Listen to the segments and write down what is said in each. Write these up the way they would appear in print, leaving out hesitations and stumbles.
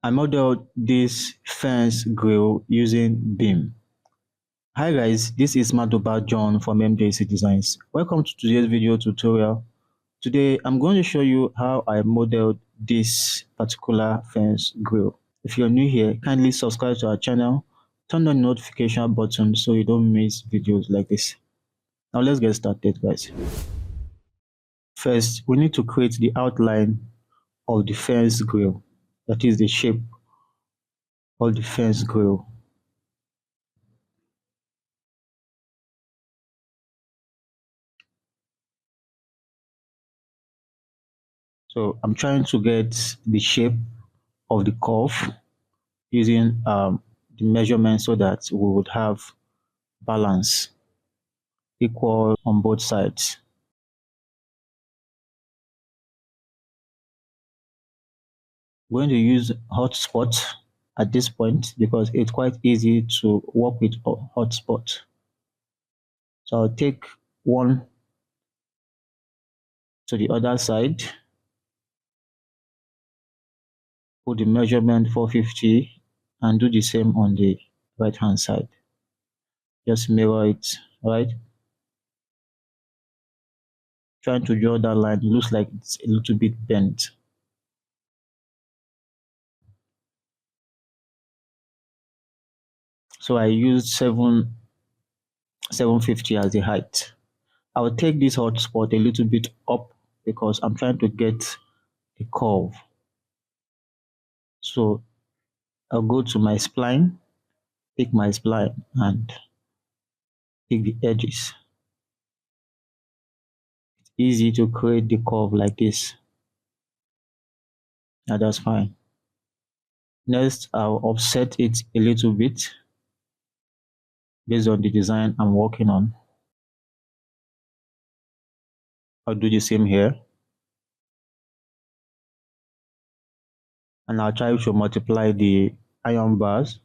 I modeled this fence grill using beam. Hi guys, this is Madoba John from MJC Designs. Welcome to today's video tutorial. Today I'm going to show you how I modeled this particular fence grill. If you're new here, kindly subscribe to our channel, turn on the notification button so you don't miss videos like this. Now let's get started guys. First, we need to create the outline of the fence grill, that is the shape of the fence grill. So I'm trying to get the shape of the curve using the measurement so that we would have balance equal on both sides. We're going to use hotspot at this point because it's quite easy to work with hotspot. So I'll take one to the other side, put the measurement 450 and do the same on the right hand side. Just mirror it, right? Trying to draw that line, it looks like it's a little bit bent. So I used 750 as the height. I will take this hotspot a little bit up because I'm trying to get a curve. So I'll go to my spline, pick my spline and pick the edges. It's easy to create the curve like this. Now that's fine. Next, I'll offset it a little bit based on the design I'm working on. I'll do the same here. And I'll try to multiply the iron bars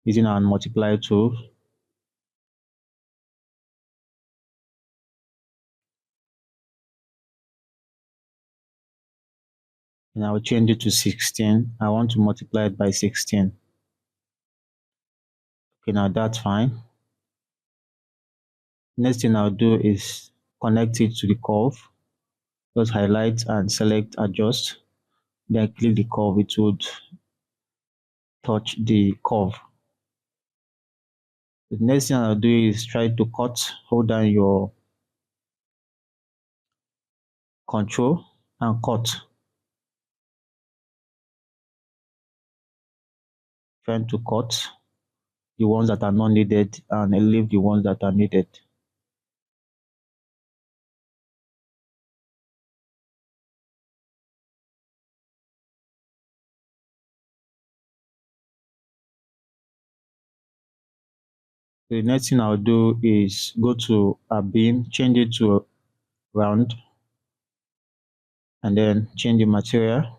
using our multiply tool. And I'll change it to 16. I want to multiply it by 16. Okay, now that's fine. Next thing I'll do is connect it to the curve. Just highlight and select adjust. Then click the curve, it would touch the curve. The next thing I'll do is try to cut, hold down your control and cut. Trying to cut the ones that are not needed and leave the ones that are needed. The next thing I'll do is go to a beam, change it to round, and then change the material.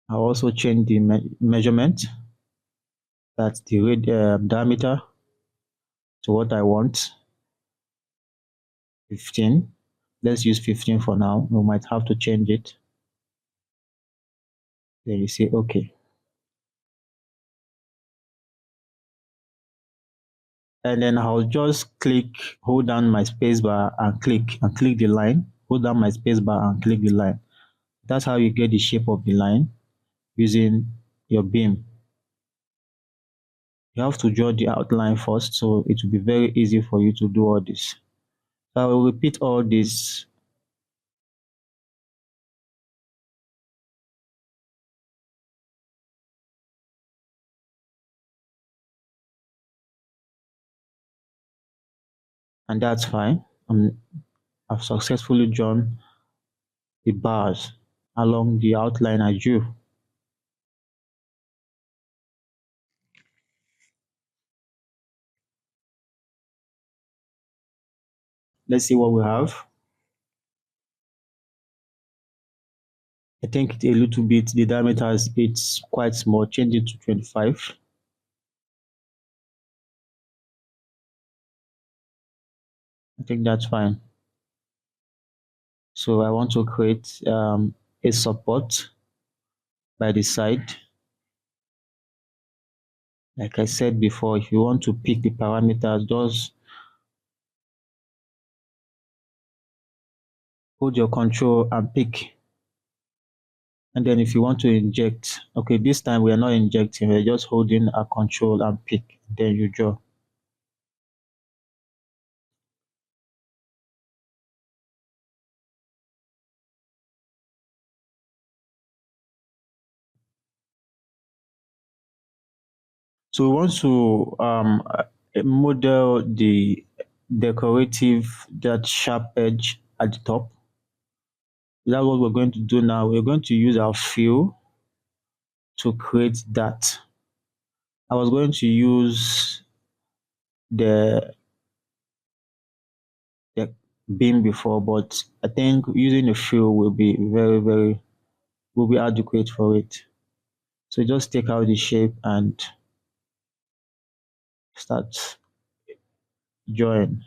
I'll also change the measurement, that's the diameter, to what I want, 15. Let's use 15 for now. We might have to change it. Then you say okay. And then I'll just hold down my spacebar and click the line. Hold down my spacebar and click the line. That's how you get the shape of the line using your beam. You have to draw the outline first, so it will be very easy for you to do all this. So I will repeat all this. And that's fine. I've successfully drawn the bars along the outline I drew. Let's see what we have. I think it's a little bit, the diameter it's quite small. Change it to 25. I think that's fine. So I want to create a a support by the side. Like I said before, if you want to pick the parameters, just hold your control and pick. And then if you want to inject, okay, this time we are not injecting, we're just holding our control and pick, then you draw. So we want to model the decorative, that sharp edge at the top. That's what we're going to do now. We're going to use our fill to create that. I was going to use the the beam before, but I think using a fill will be will be adequate for it. So just take out the shape and start drawing.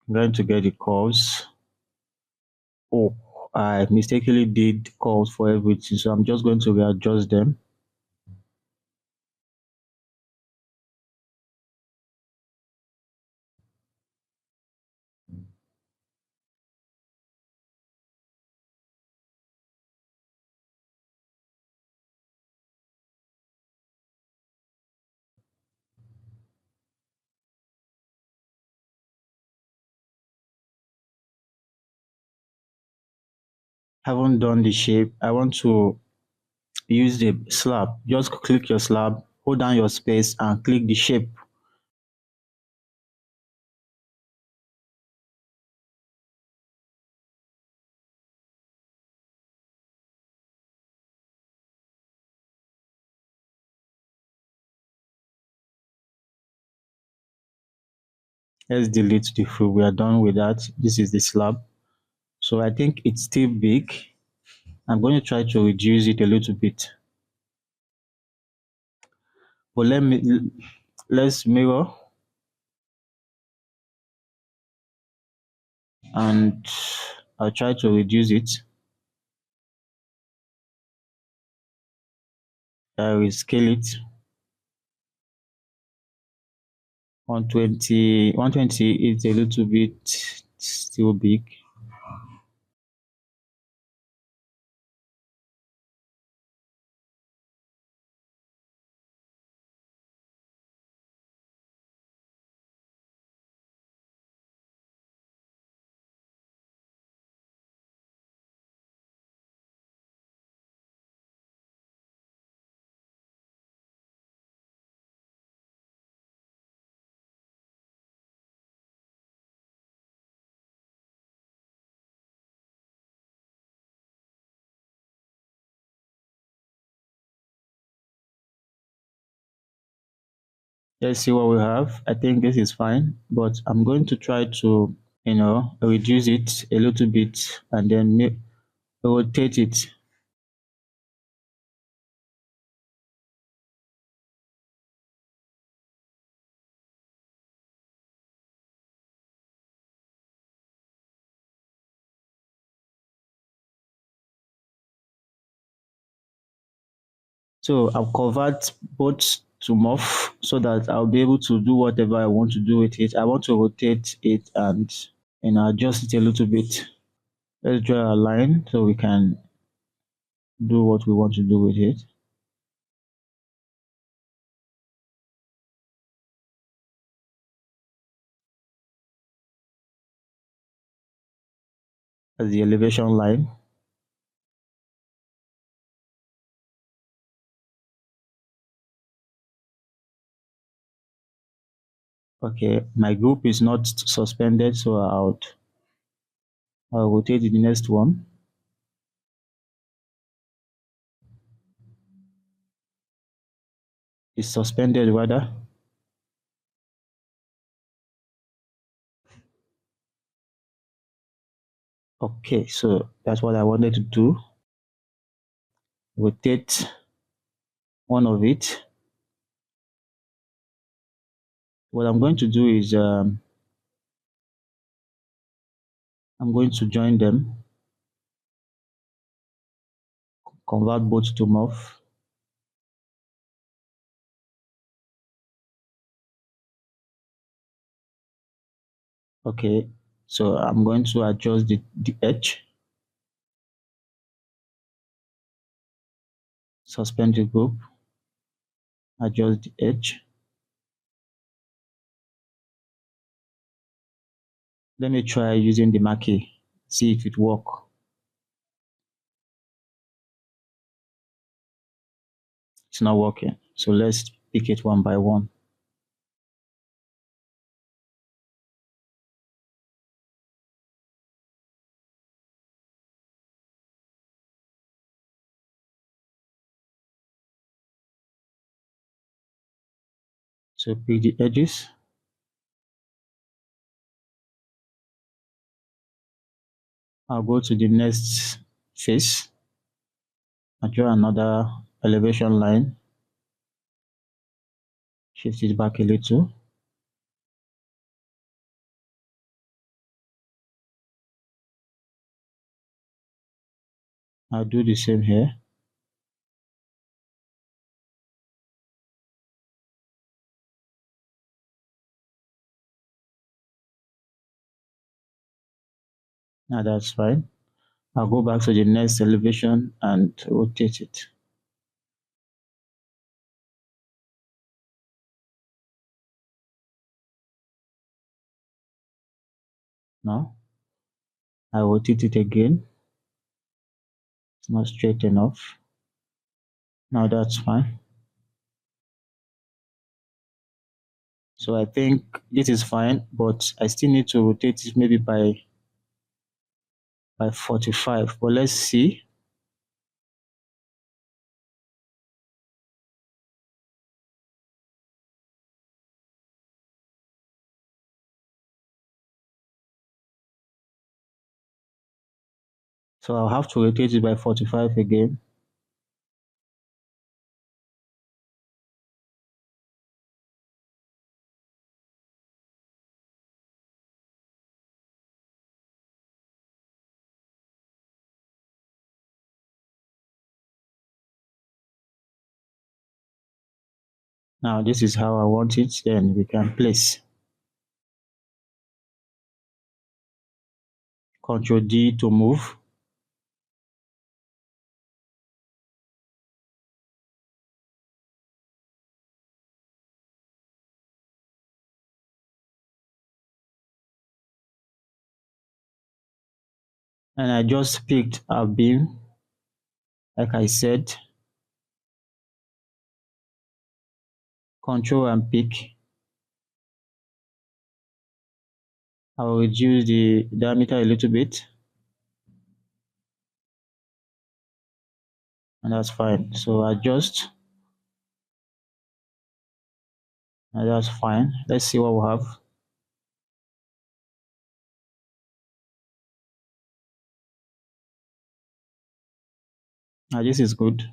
I'm going to get the curves. Oh, I mistakenly did curves for everything, so I'm just going to readjust them. Haven't done the shape. I want to use the slab. Just click your slab, hold down your space and click the shape. Let's delete the fill. We are done with that. This is the slab. So I think it's still big. I'm going to try to reduce it a little bit. But let's mirror and I'll try to reduce it. I will scale it. 120, 120 is a little bit still big. Let's see what we have. I think this is fine, but I'm going to try to, reduce it a little bit and then rotate it. So I'll convert both to morph so that I'll be able to do whatever I want to do with it. I want to rotate it and adjust it a little bit. Let's draw a line so we can do what we want to do with it. As the elevation line. Okay, my group is not suspended, so I'll rotate to the next one. It's suspended rather. Okay, so that's what I wanted to do. Rotate one of it. What I'm going to do is I'm going to join them, convert both to morph. Okay, so I'm going to adjust the edge, suspend the group, adjust the edge. Let me try using the marquee, see if it works. It's not working, so let's pick it one by one. So pick the edges. I'll go to the next face. I'll draw another elevation line. Shift it back a little. I'll do the same here. Now that's fine. I'll go back to the next elevation and rotate it. Now I rotate it again. It's not straight enough. Now that's fine. So I think this is fine, but I still need to rotate it maybe by 45. But let's see. So I'll have to rotate it by 45 again. Now this is how I want it. Then we can place. Ctrl D to move. And I just picked a beam, like I said. Control and pick. I'll reduce the diameter a little bit. And that's fine. So adjust. And that's fine. Let's see what we have. Now this is good.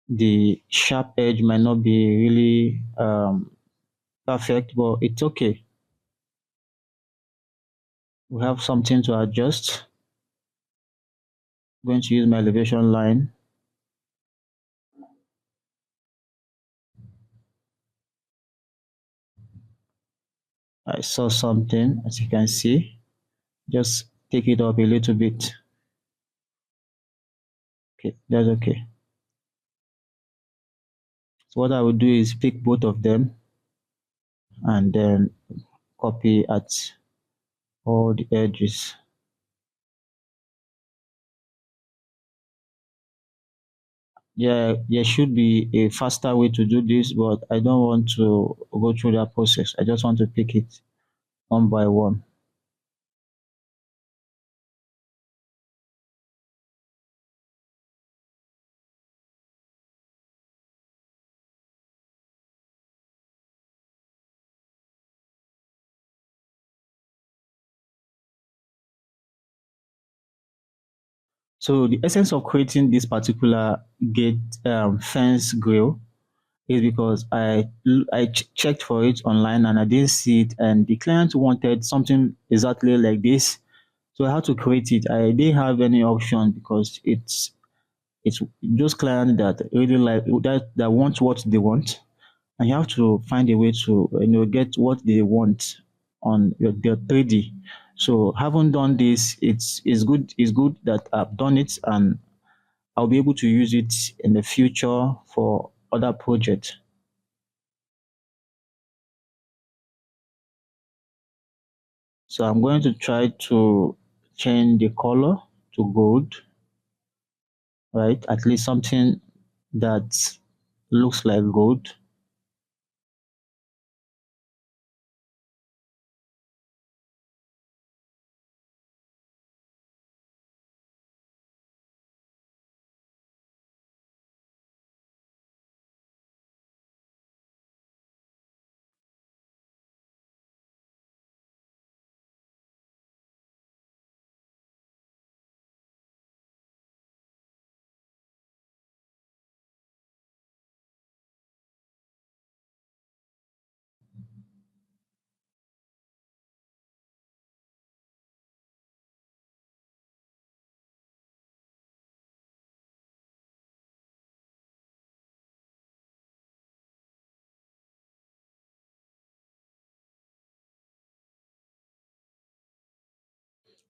The sharp edge might not be really perfect, but it's okay. We have something to adjust. I'm going to use my elevation line. I saw something, as you can see. Just take it up a little bit. Okay, that's okay. So what I will do is pick both of them and then copy at all the edges. Yeah, there should be a faster way to do this, but I don't want to go through that process. I just want to pick it one by one. So the essence of creating this particular gate fence grill is because I checked for it online and I didn't see it, and the client wanted something exactly like this. So I had to create it. I didn't have any option because it's those clients that really like that want what they want, and you have to find a way to get what they want on their 3D. So having done this, it's good that I've done it, and I'll be able to use it in the future for other projects. So I'm going to try to change the color to gold, right? At least something that looks like gold.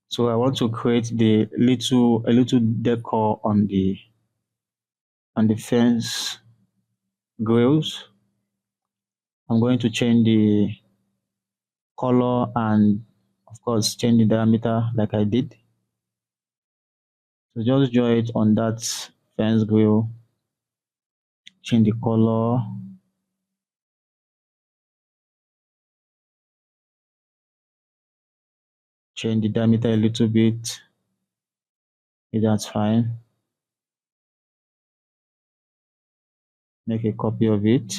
So I want to create a little decor on the fence grills. I'm going to change the color and of course change the diameter like I did. So just draw it on that fence grill, change the color, change the diameter a little bit. Okay, that's fine. Make a copy of it.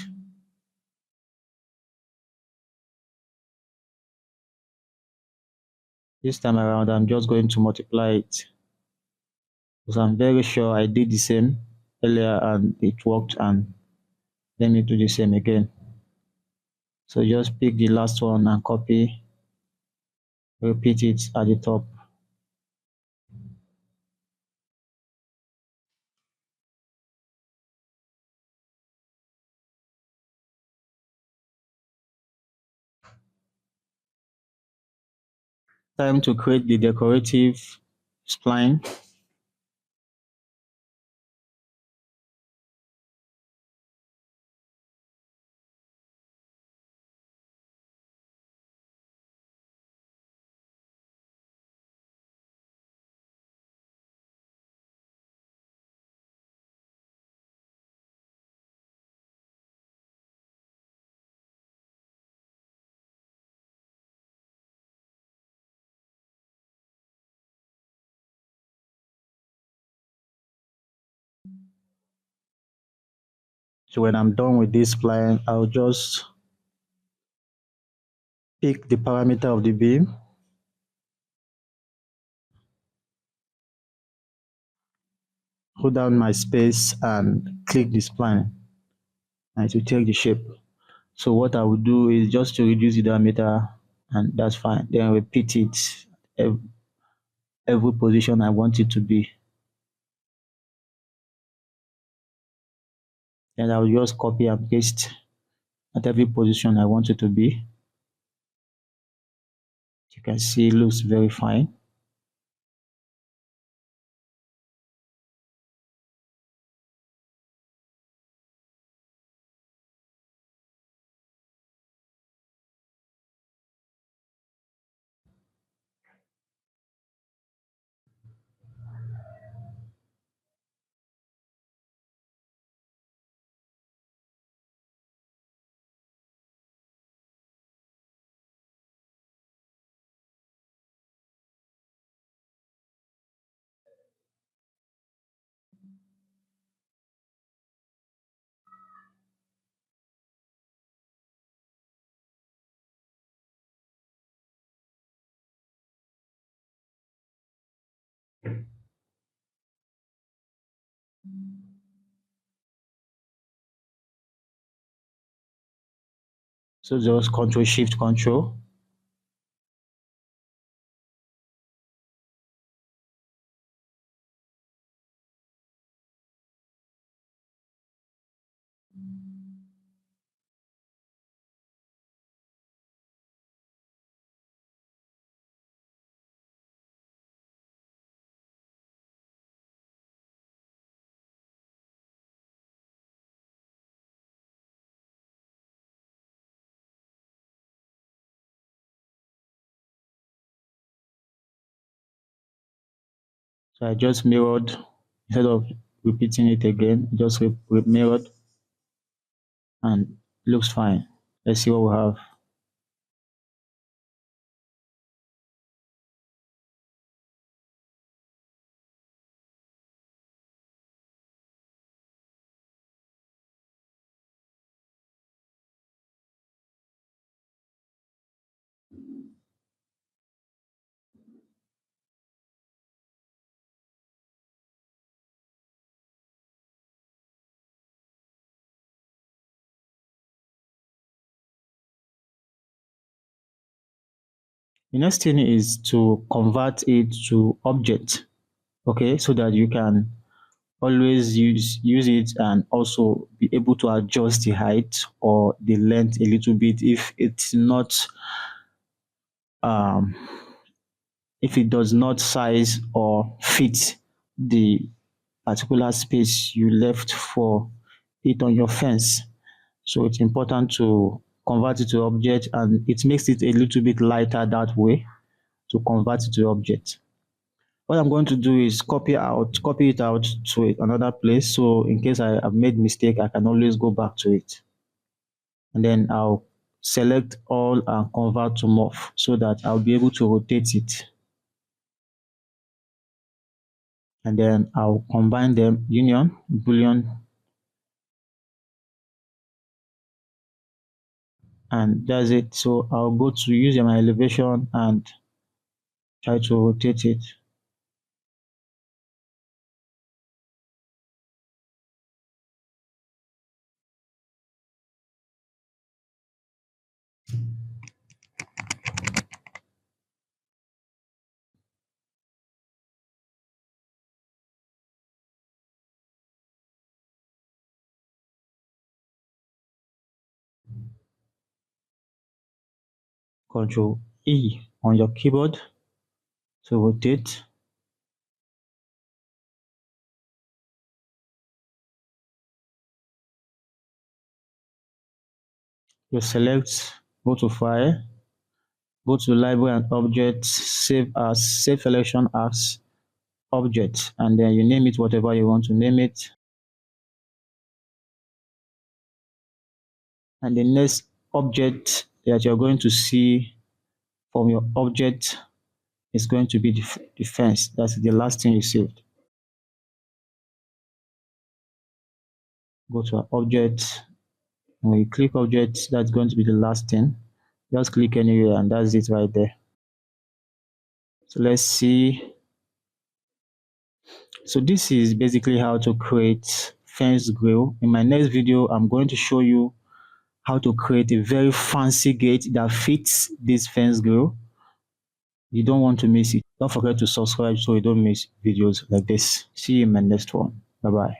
This time around, I'm just going to multiply it because I'm very sure I did the same earlier and it worked, and let me do the same again. So just pick the last one and copy, repeat it at the top. Time to create the decorative spline. So when I'm done with this spline, I'll just pick the parameter of the beam, hold down my space and click the spline, and it will take the shape. So what I will do is just to reduce the diameter, and that's fine. Then repeat it every position I want it to be. Then I will just copy and paste at every position I want it to be. You can see it looks very fine. So just Control Shift Control. So I just mirrored instead of repeating it again, just mirrored and looks fine. Let's see what we have. The next thing is to convert it to object. Okay, so that you can always use it and also be able to adjust the height or the length a little bit um if it does not size or fit the particular space you left for it on your fence. So it's important to convert it to object, and it makes it a little bit lighter that way to convert it to object. What I'm going to do is copy it out to another place. So in case I have made mistake, I can always go back to it. And then I'll select all and convert to morph so that I'll be able to rotate it. And then I'll combine them, union, boolean, and that's it. So I'll go to use my elevation and try to rotate it. Control E on your keyboard to rotate. You select, go to File, go to Library and Objects, save selection as object, and then you name it whatever you want to name it. And the next object that you're going to see from your object is going to be the fence. That's the last thing you saved. Go to our object. When you click object, that's going to be the last thing. Just click anywhere and that's it right there. So let's see. So this is basically how to create fence grill. In my next video, I'm going to show you how to create a very fancy gate that fits this fence grill. You don't want to miss it. Don't forget to subscribe so you don't miss videos like this. See you in my next one. Bye bye.